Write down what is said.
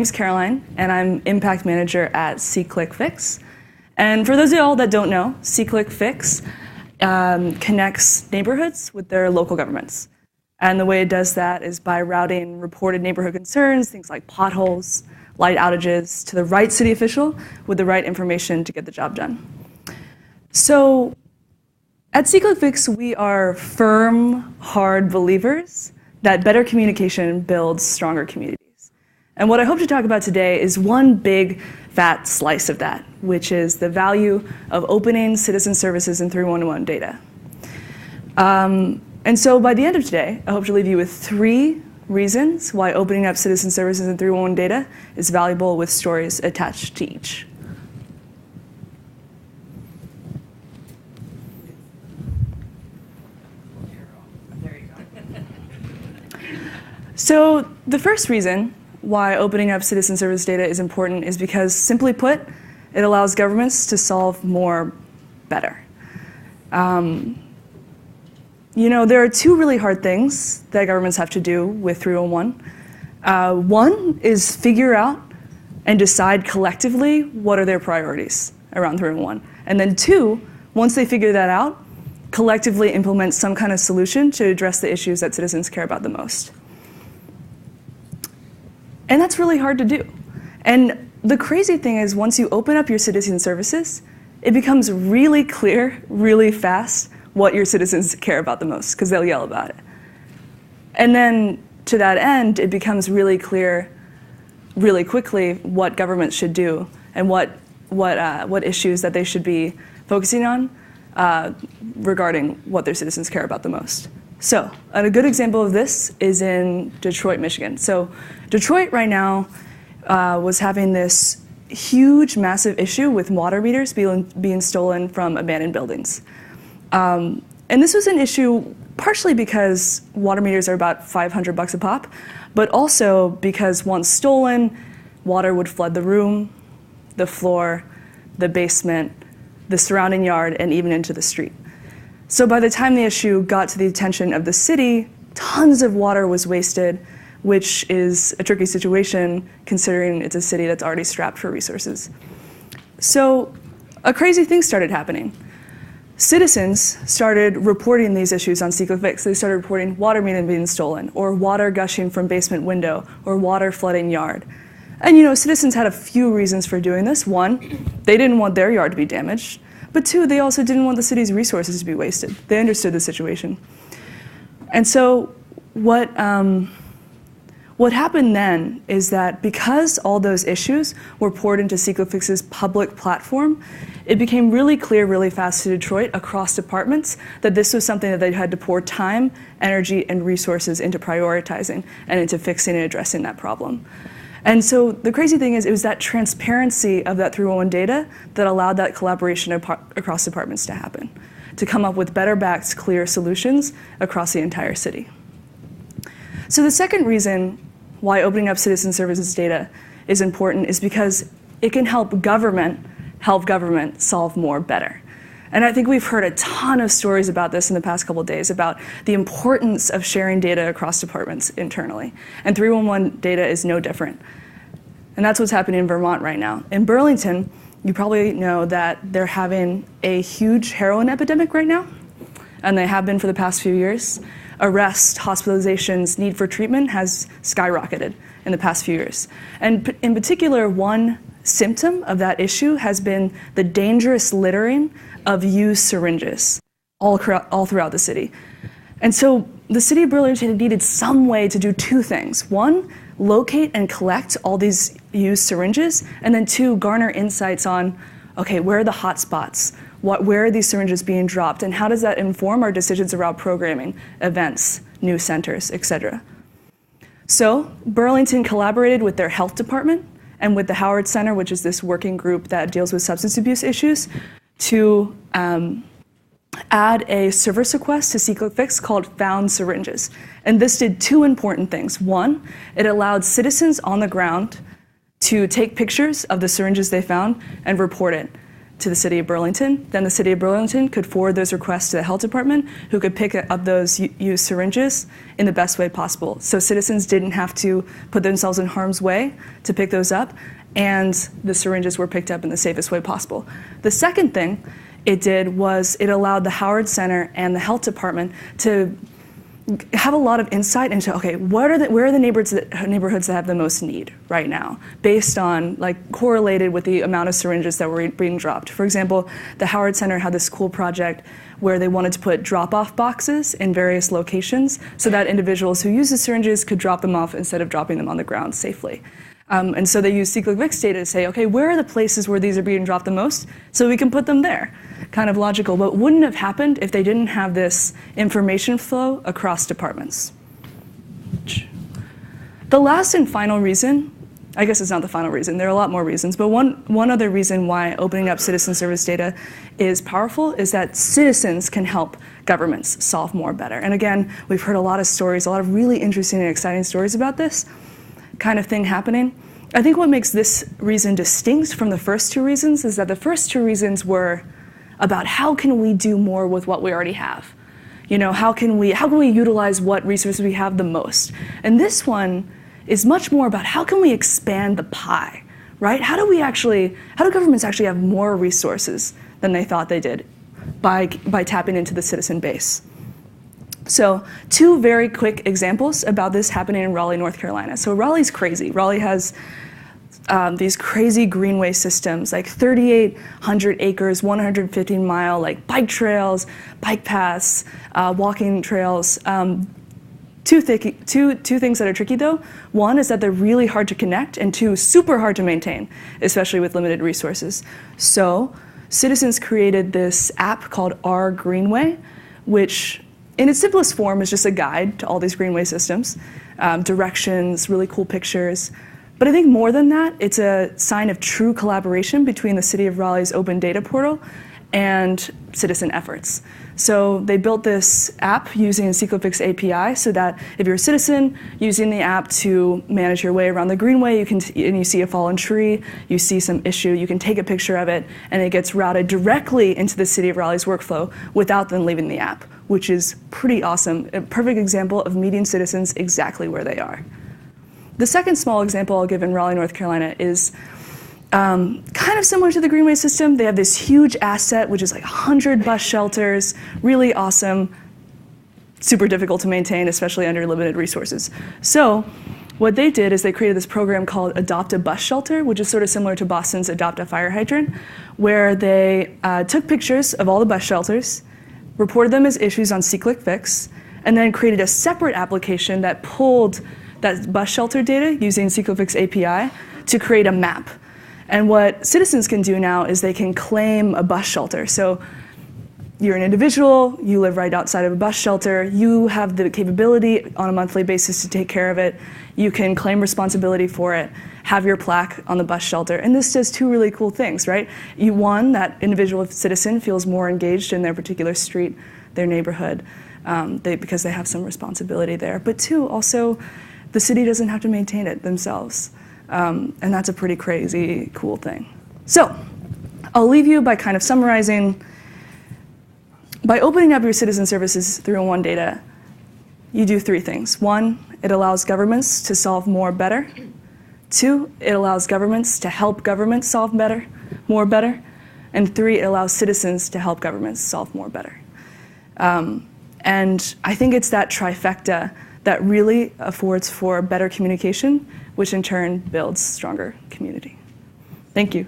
is Caroline, and I'm Impact Manager at SeeClickFix. And for those of y'all that don't know, SeeClickFix connects neighborhoods with their local governments. And the way it does that is by routing reported neighborhood concerns, things like potholes, light outages, to the right city official with the right information to get the job done. So at SeeClickFix, we are firm, hard believers that better communication builds stronger communities. And what I hope to talk about today is one big fat slice of that, which is the value of opening citizen services in 311 data. And so by the end of today, I hope to leave you with 3 reasons why opening up citizen services in 311 data is valuable, with stories attached to each. There you go. So the first reason why opening up citizen service data is important is because, simply put, it allows governments to solve more better. There are 2 really hard things that governments have to do with 311. One is figure out and decide collectively what are their priorities around 311. And then 2, once they figure that out, collectively implement some kind of solution to address the issues that citizens care about the most. And that's really hard to do. And the crazy thing is, once you open up your citizen services, it becomes really clear, really fast, what your citizens care about the most, because they'll yell about it. And then to that end, it becomes really clear, really quickly, what governments should do and what issues that they should be focusing on regarding what their citizens care about the most. So, a good example of this is in Detroit, Michigan. So, Detroit right now was having this huge, massive issue with water meters being stolen from abandoned buildings. And this was an issue partially because water meters are about $500 a pop, but also because once stolen, water would flood the room, the floor, the basement, the surrounding yard, and even into the street. So by the time the issue got to the attention of the city, tons of water was wasted, which is a tricky situation considering it's a city that's already strapped for resources. So a crazy thing started happening. Citizens started reporting these issues on SeeClickFix. They started reporting water meter being stolen, or water gushing from basement window, or water flooding yard. And citizens had a few reasons for doing this. 1, they didn't want their yard to be damaged. But 2, they also didn't want the city's resources to be wasted. They understood the situation. And so what happened then is that because all those issues were poured into SeeClickFix's public platform, it became really clear really fast to Detroit across departments that this was something that they had to pour time, energy, and resources into prioritizing and into fixing and addressing that problem. And so the crazy thing is, it was that transparency of that 311 data that allowed that collaboration across departments to happen, to come up with better backed, clear solutions across the entire city. So the second reason why opening up citizen services data is important is because it can help government solve more better. And I think we've heard a ton of stories about this in the past couple of days, about the importance of sharing data across departments internally. And 311 data is no different. And that's what's happening in Vermont right now. In Burlington, you probably know that they're having a huge heroin epidemic right now, and they have been for the past few years. Arrests, hospitalizations, need for treatment has skyrocketed in the past few years. And in particular, one symptom of that issue has been the dangerous littering of used syringes all throughout the city. And so the city of Burlington needed some way to do 2 things. 1, locate and collect all these used syringes, and then 2, garner insights on, okay, where are the hot spots? Where are these syringes being dropped, and how does that inform our decisions around programming, events, new centers, etc. So Burlington collaborated with their health department and with the Howard Center, which is this working group that deals with substance abuse issues, to add a service request to SeeClickFix called Found Syringes. And this did 2 important things. 1, it allowed citizens on the ground to take pictures of the syringes they found and report it. to the city of Burlington. Then the city of Burlington could forward those requests to the health department, who could pick up those used syringes in the best way possible. So citizens didn't have to put themselves in harm's way to pick those up, and the syringes were picked up in the safest way possible. The second thing it did was it allowed the Howard Center and the health department to have a lot of insight into, okay, where are the neighborhoods that have the most need right now, based on, correlated with the amount of syringes that were being dropped. For example, the Howard Center had this cool project where they wanted to put drop-off boxes in various locations so that individuals who use the syringes could drop them off instead of dropping them on the ground safely. And so they use SeeClickFix data to say, okay, where are the places where these are being dropped the most, so we can put them there. Kind of logical, but wouldn't have happened if they didn't have this information flow across departments. The last and final reason, I guess it's not the final reason, there are a lot more reasons, but one other reason why opening up citizen service data is powerful is that citizens can help governments solve more better. And again, we've heard a lot of stories, a lot of really interesting and exciting stories about this kind of thing happening. I think what makes this reason distinct from the first two reasons is that the first two reasons were about how can we do more with what we already have. How can we utilize what resources we have the most? And this one is much more about how can we expand the pie, right? How do governments actually have more resources than they thought they did by tapping into the citizen base? So 2 very quick examples about this happening in Raleigh, North Carolina. So Raleigh's crazy. Raleigh has these crazy Greenway systems, 3,800 acres, 150-mile bike trails, bike paths, walking trails. Two things that are tricky though. One is that they're really hard to connect, and 2, super hard to maintain, especially with limited resources. So citizens created this app called Our Greenway, which in its simplest form is just a guide to all these Greenway systems, directions, really cool pictures. But I think more than that, it's a sign of true collaboration between the City of Raleigh's open data portal and citizen efforts. So they built this app using SeeClickFix API so that if you're a citizen using the app to manage your way around the Greenway, and you see a fallen tree, you see some issue, you can take a picture of it, and it gets routed directly into the City of Raleigh's workflow without them leaving the app, which is pretty awesome. A perfect example of meeting citizens exactly where they are. The second small example I'll give in Raleigh, North Carolina is kind of similar to the Greenway system. They have this huge asset, which is 100 bus shelters, really awesome, super difficult to maintain, especially under limited resources. So what they did is they created this program called Adopt a Bus Shelter, which is sort of similar to Boston's Adopt a Fire Hydrant, where they took pictures of all the bus shelters, reported them as issues on SeeClickFix, and then created a separate application that pulled that bus shelter data using SeeClickFix API to create a map. And what citizens can do now is they can claim a bus shelter. So you're an individual, you live right outside of a bus shelter, you have the capability on a monthly basis to take care of it, you can claim responsibility for it, have your plaque on the bus shelter. And this does 2 really cool things, right? One, that individual citizen feels more engaged in their particular street, their neighborhood, because they have some responsibility there. But 2, also, the city doesn't have to maintain it themselves. And that's a pretty crazy, cool thing. So I'll leave you by kind of summarizing. By opening up your citizen services through One Data, you do 3 things. 1, it allows governments to solve more better. 2, it allows governments to help governments solve more better. And 3, it allows citizens to help governments solve more better. And I think it's that trifecta that really affords for better communication, which in turn builds stronger community. Thank you.